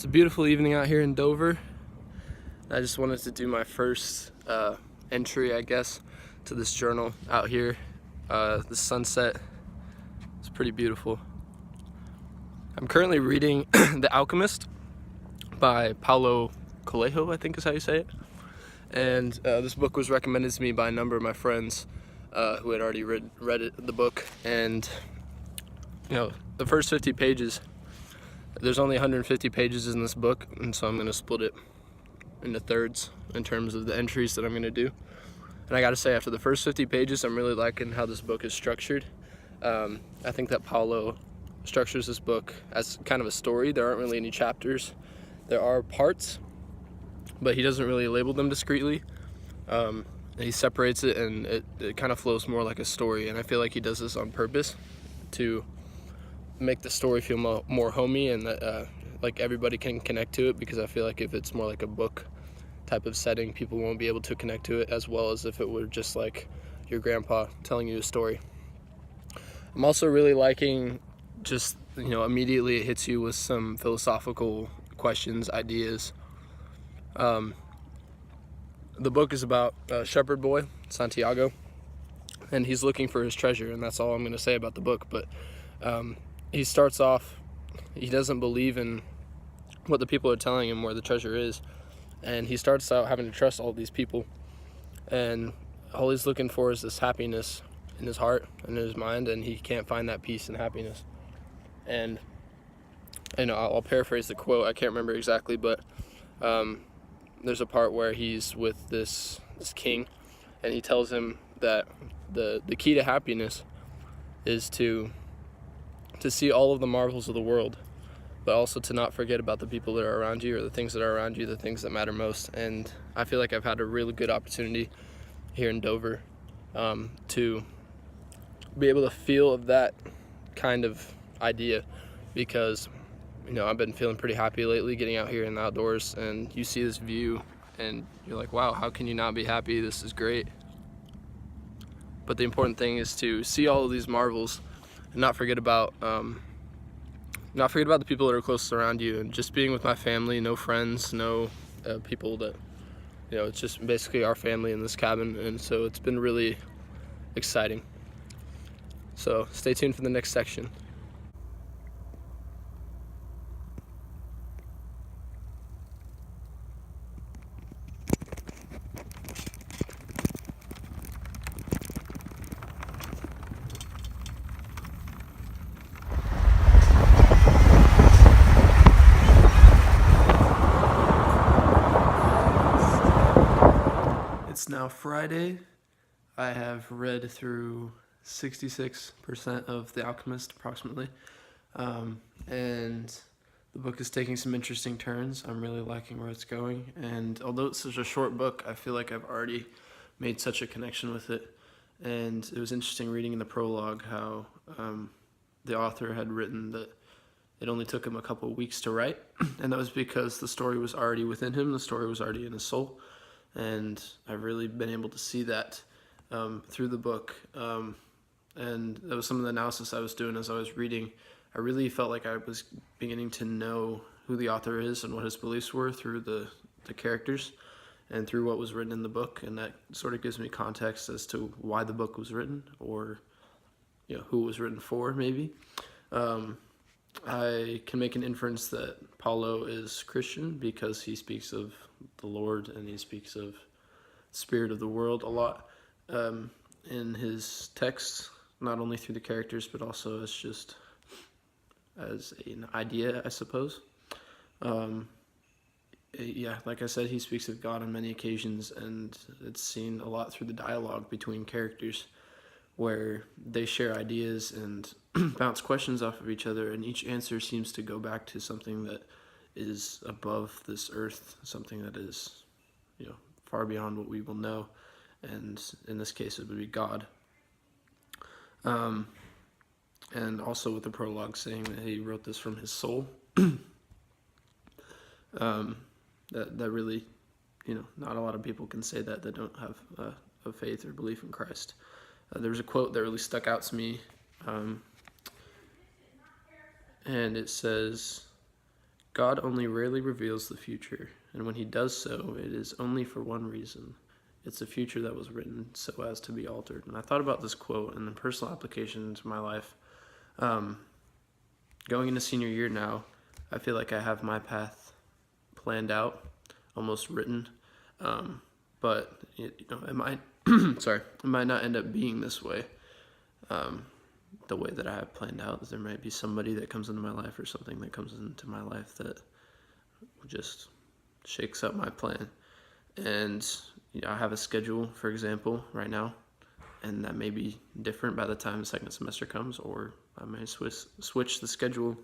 It's a beautiful evening out here in Dover. I just wanted to do my first entry, I guess, to this journal out here. The sunset is pretty beautiful. I'm currently reading The Alchemist by Paulo Coelho, I think is how you say it. And this book was recommended to me by a number of my friends who had already read the book. And you know, the first 50 pages, there's only 150 pages in this book, and so I'm going to split it into thirds in terms of the entries that I'm going to do. And I got to say, after the first 50 pages, I'm really liking how this book is structured. I think that Paulo structures this book as kind of a story. There aren't really any chapters. There are parts, but he doesn't really label them discreetly. He separates it, and it kind of flows more like a story. And I feel like he does this on purpose to make the story feel more homey, and that like everybody can connect to it, because I feel like if it's more like a book type of setting, people won't be able to connect to it as well as if it were just like your grandpa telling you a story. I'm also really liking just, immediately it hits you with some philosophical questions, ideas. The book is about a shepherd boy, Santiago, and he's looking for his treasure, and that's all I'm going to say about the book. But he starts off, he doesn't believe in what the people are telling him where the treasure is, and he starts out having to trust all these people, and all he's looking for is this happiness in his heart and in his mind, and he can't find that peace and happiness. And I'll paraphrase the quote, I can't remember exactly, but there's a part where he's with this king, and he tells him that the key to happiness is to see all of the marvels of the world, but also to not forget about the people that are around you, or the things that are around you, the things that matter most. And I feel like I've had a really good opportunity here in Dover to be able to feel of that kind of idea, because I've been feeling pretty happy lately getting out here in the outdoors, and you see this view and you're like, wow, how can you not be happy? This is great. But the important thing is to see all of these marvels and not forget about the people that are close around you. And just being with my family, no friends, no people that, it's just basically our family in this cabin, and so it's been really exciting. So stay tuned for the next section. It's now Friday. I have read through 66% of The Alchemist, approximately. And the book is taking some interesting turns. I'm really liking where it's going. And although it's such a short book, I feel like I've already made such a connection with it. And it was interesting reading in the prologue how the author had written that it only took him a couple of weeks to write. And that was because the story was already within him. The story was already in his soul. And I've really been able to see that through the book. And that was some of the analysis I was doing as I was reading. I really felt like I was beginning to know who the author is and what his beliefs were through the characters and through what was written in the book. And that sort of gives me context as to why the book was written, or who it was written for, maybe. I can make an inference that Paulo is Christian because he speaks of the Lord and he speaks of the spirit of the world a lot in his texts, not only through the characters but also as an idea, I suppose. Like I said, he speaks of God on many occasions, and it's seen a lot through the dialogue between characters, where they share ideas and bounce questions off of each other, and each answer seems to go back to something that is above this earth, something that is, far beyond what we will know, and in this case it would be God. And also with the prologue saying that he wrote this from his soul, that really, not a lot of people can say that don't have a faith or belief in Christ. There was a quote that really stuck out to me, and it says, God only rarely reveals the future, and when he does so, it is only for one reason. It's a future that was written so as to be altered. And I thought about this quote and the personal application to my life. Going into senior year now, I feel like I have my path planned out, almost written, but it might, it might not end up being this way. The way that I have planned out, there might be somebody that comes into my life or something that comes into my life that just shakes up my plan. And I have a schedule, for example, right now, and that may be different by the time the second semester comes, or I may switch the schedule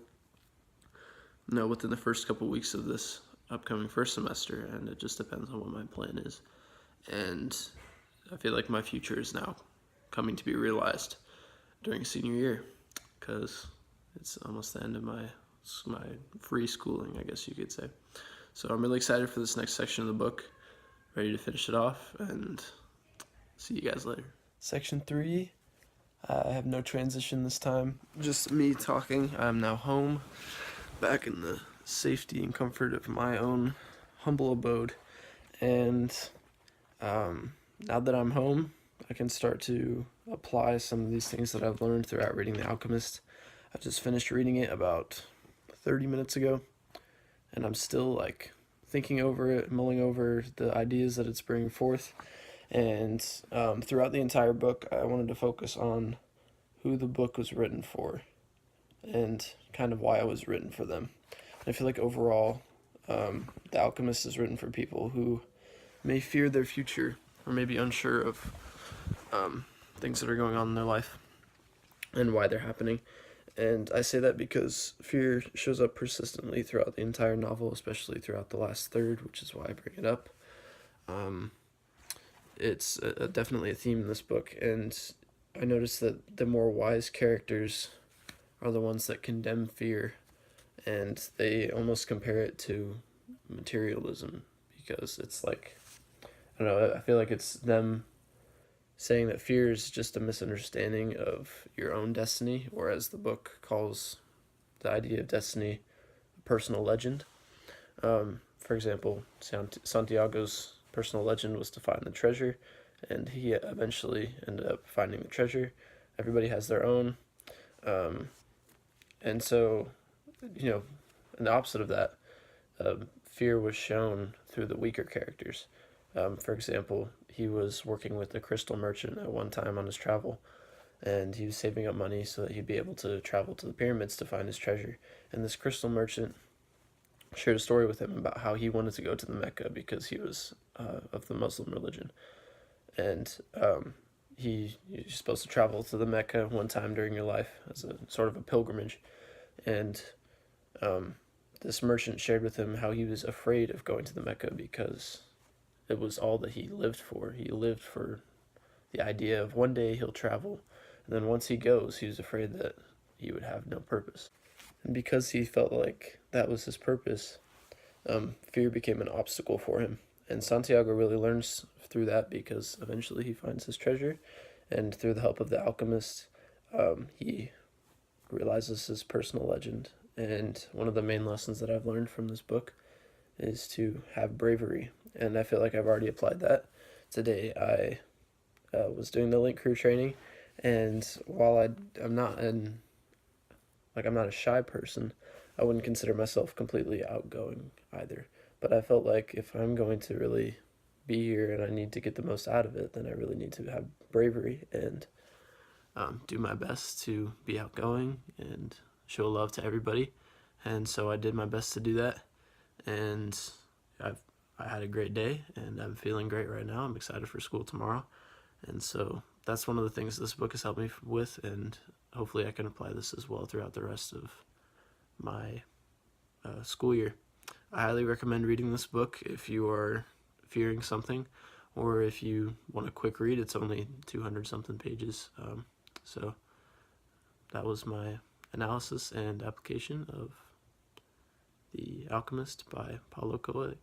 within the first couple weeks of this upcoming first semester, and it just depends on what my plan is. And I feel like my future is now coming to be realized during senior year, because it's almost the end of my free schooling, I guess you could say. So I'm really excited for this next section of the book, ready to finish it off, and see you guys later. Section 3, I have no transition this time, just me talking. I'm now home, back in the safety and comfort of my own humble abode, and now that I'm home, I can start to apply some of these things that I've learned throughout reading The Alchemist. I just finished reading it about 30 minutes ago, and I'm still thinking over it, mulling over the ideas that it's bringing forth. And throughout the entire book, I wanted to focus on who the book was written for and kind of why it was written for them. And I feel like overall, The Alchemist is written for people who may fear their future or may be unsure of things that are going on in their life and why they're happening. And I say that because fear shows up persistently throughout the entire novel, especially throughout the last third, which is why I bring it up. It's definitely a theme in this book, and I noticed that the more wise characters are the ones that condemn fear, and they almost compare it to materialism, because it's I don't know, I feel like it's them saying that fear is just a misunderstanding of your own destiny, or as the book calls the idea of destiny, a personal legend. For example, Santiago's personal legend was to find the treasure, and he eventually ended up finding the treasure. Everybody has their own. And so, and the opposite of that, fear was shown through the weaker characters. For example, he was working with a crystal merchant at one time on his travel, and he was saving up money so that he'd be able to travel to the pyramids to find his treasure. And this crystal merchant shared a story with him about how he wanted to go to the Mecca because he was of the Muslim religion. And you're supposed to travel to the Mecca one time during your life as a sort of a pilgrimage. And this merchant shared with him how he was afraid of going to the Mecca because it was all that he lived for. He lived for the idea of one day he'll travel, and then once he goes, he was afraid that he would have no purpose. And because he felt like that was his purpose, fear became an obstacle for him. And Santiago really learns through that, because eventually he finds his treasure, and through the help of the alchemist, he realizes his personal legend. And one of the main lessons that I've learned from this book is to have bravery, and I feel like I've already applied that. Today I was doing the link crew training, and while I'm not a shy person, I wouldn't consider myself completely outgoing either. But I felt like if I'm going to really be here and I need to get the most out of it, then I really need to have bravery and do my best to be outgoing and show love to everybody. And so I did my best to do that, and I had a great day, and I'm feeling great right now. I'm excited for school tomorrow, and so that's one of the things this book has helped me with, and hopefully I can apply this as well throughout the rest of my school year. I highly recommend reading this book if you are fearing something, or if you want a quick read. It's only 200 something pages. So that was my analysis and application of The Alchemist by Paulo Coelho.